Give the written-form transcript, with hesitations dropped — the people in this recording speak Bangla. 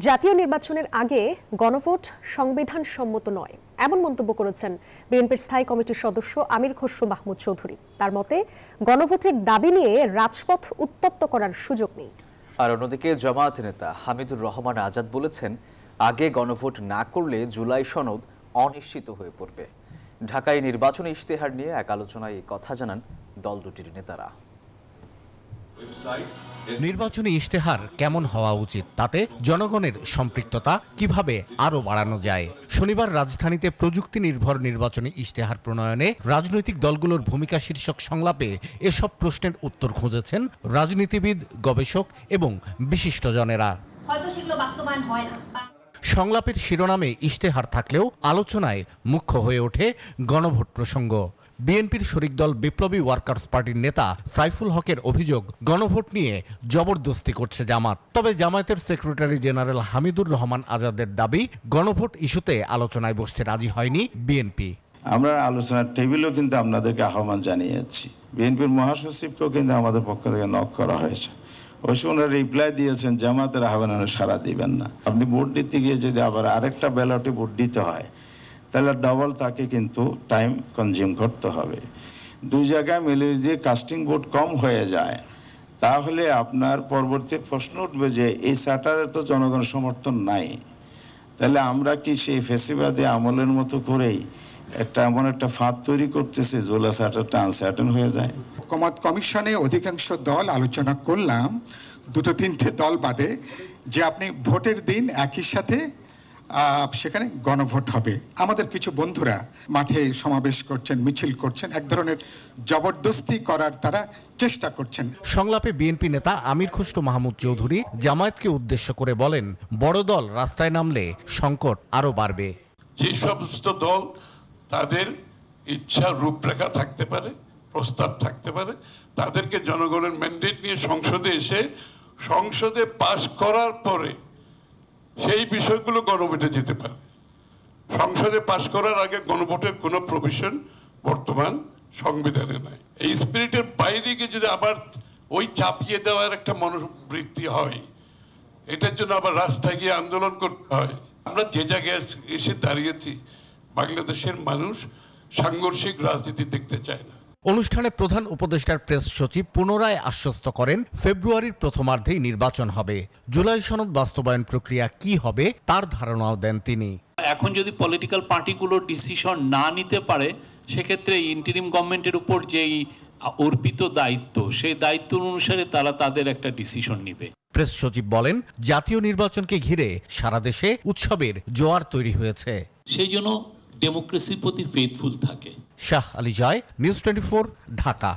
জাতীয় নির্বাচনের আগে গণভোট সংবিধানসম্মত নয়, এমন মন্তব্য করেছেন বিএনপির স্থায়ী কমিটির সদস্য আমির খসরু মাহমুদ চৌধুরী। তার মতে, গণভোটের দাবি নিয়ে রাজপথ উত্তপ্ত করার সুযোগ নেই। আর অন্যদিকে জামায়াত নেতা হামিদুর রহমান আজাদ বলেছেন, আগে গণভোট না করলে জুলাই সনদ অনিশ্চিত হয়ে পড়বে। ঢাকায় নির্বাচনী ইশতেহার নিয়ে এক আলোচনায় এই কথা জানান দল দুটির নেতারা। নির্বাচনী ইশতেহার কেমন হওয়া উচিত, তাতে জনগণের সম্পৃক্ততা কিভাবে আরো বাড়ানো যায়। শনিবার রাজধানীতে প্রযুক্তি নির্ভর নির্বাচনী ইশতেহার প্রণয়নে রাজনৈতিক দলগুলোর ভূমিকা শীর্ষক সংলাপে এসব প্রশ্নের উত্তর খুঁজেছেন রাজনীতিবিদ, গবেষক এবং বিশিষ্টজনেরা। হয়তো সেগুলো বাস্তবায়ন হয় না। সংলাপের শিরোনামে ইশতেহার থাকলেও আলোচনায় মুখ্য হয়ে ওঠে গণভোট প্রসঙ্গ। বিএনপির শরিক দল বিপ্লবী ওয়ার্কার্স পার্টির নেতা সাইফুল হকের অভিযোগ, গণভোট নিয়ে জবরদস্তি করছে জামাত। তবে জামায়াতের সেক্রেটারি জেনারেল হামিদুর রহমান আজাদের দাবি, গণভোট ইস্যুতে আলোচনায় বসতে রাজি হয়নি বিএনপি। আমরা আলোচনার টেবিলও কিন্তু আপনাদেরকে আহ্বান জানিয়েছি। বিএনপির মহাসচিবকেও কিন্তু আমাদের পক্ষ থেকে নক করা হয়েছে। ওই সময় রিপ্লাই দিয়েছেন জামাতের আহ্বানে সাড়া দিবেন না। আপনি ভোট দিতে গিয়ে যদি আবার আরেকটা ব্যালটে ভোট দিতে হয়, তাহলে ডবল তাকে কিন্তু টাইম কনজিউম করতে হবে। দুই জায়গায় মিলে যদি কাস্টিং ভোট কম হয়ে যায়, তাহলে আপনার পরবর্তী প্রশ্ন উঠবে যে এই চার্টারের তো জনগণ সমর্থন নাই, তাহলে আমরা কি সেই ফেসিবাদী আমলের মতো করেই এমন একটা ফাঁদ তৈরি করতেছে জোলা চার্টারটা আনসার্টেন হয়ে যায়। কমিশনে অধিকাংশ দল আলোচনা করলাম, দুটো তিনটে দল বাদে, যে আপনি ভোটের দিন একই সাথে সেখানে গণভোট হবে। আমাদের কিছু বন্ধুরা মাঠে সমাবেশ করছেন, মিছিল করছেন, এক ধরনের জবরদস্তি করার তারা চেষ্টা করছেন। সংলাপে বিএনপি নেতা আমির খসরু মাহমুদ চৌধুরী জামায়াতকে উদ্দেশ্য করে বলেন, বড় দল রাস্তায় নামলে সংকট আরো বাড়বে। যে সমস্ত দল তাদের ইচ্ছা রূপরেখা থাকতে পারে, প্রস্তাব থাকতে পারে, তাদেরকে জনগণের ম্যান্ডেট নিয়ে সংসদে এসে সংসদে পাশ করার পরে সেই বিষয়গুলো গণভোটে যেতে পারে। সংসদে পাশ করার আগে গণভোটের কোনো প্রভিশন বর্তমান সংবিধানে নাই। এই স্পিরিটের বাইরে গিয়ে যদি আবার ওই চাপিয়ে দেওয়ার একটা মনোবৃত্তি হয়, এটার জন্য আবার রাস্তায় গিয়ে আন্দোলন করতে হয়। আমরা যে জায়গায় এসে দাঁড়িয়েছি, বাংলাদেশের মানুষ সাংঘর্ষিক রাজনীতি দেখতে চায় না। অনুষ্ঠানে প্রধান উপদেষ্টার প্রেস সচিব পুনরায় আশ্বস্ত করেন, ফেব্রুয়ারির প্রথমার্ধেই নির্বাচন হবে। জুলাই সনদ বাস্তবায়ন প্রক্রিয়া কি হবে তার ধারণাও দেন তিনি। এখন যদি পলিটিক্যাল পার্টিগুলো ডিসিশন না নিতে পারে, সেক্ষেত্রে ইন্টারিম গভর্নমেন্টের উপর যেই অর্পিত দায়িত্ব, সেই দায়িত্ব অনুসারে তারা তাদের একটা ডিসিশন নেবে। প্রেস সচিব বলেন, জাতীয় নির্বাচনকে ঘিরে সারা দেশে উৎসবের জোয়ার তৈরি হয়েছে। সেই জন্য ডেমোক্রেসির প্রতি ফেথফুল থাকে। শাহ আলী জয়, নিউজ 24, ঢাকা।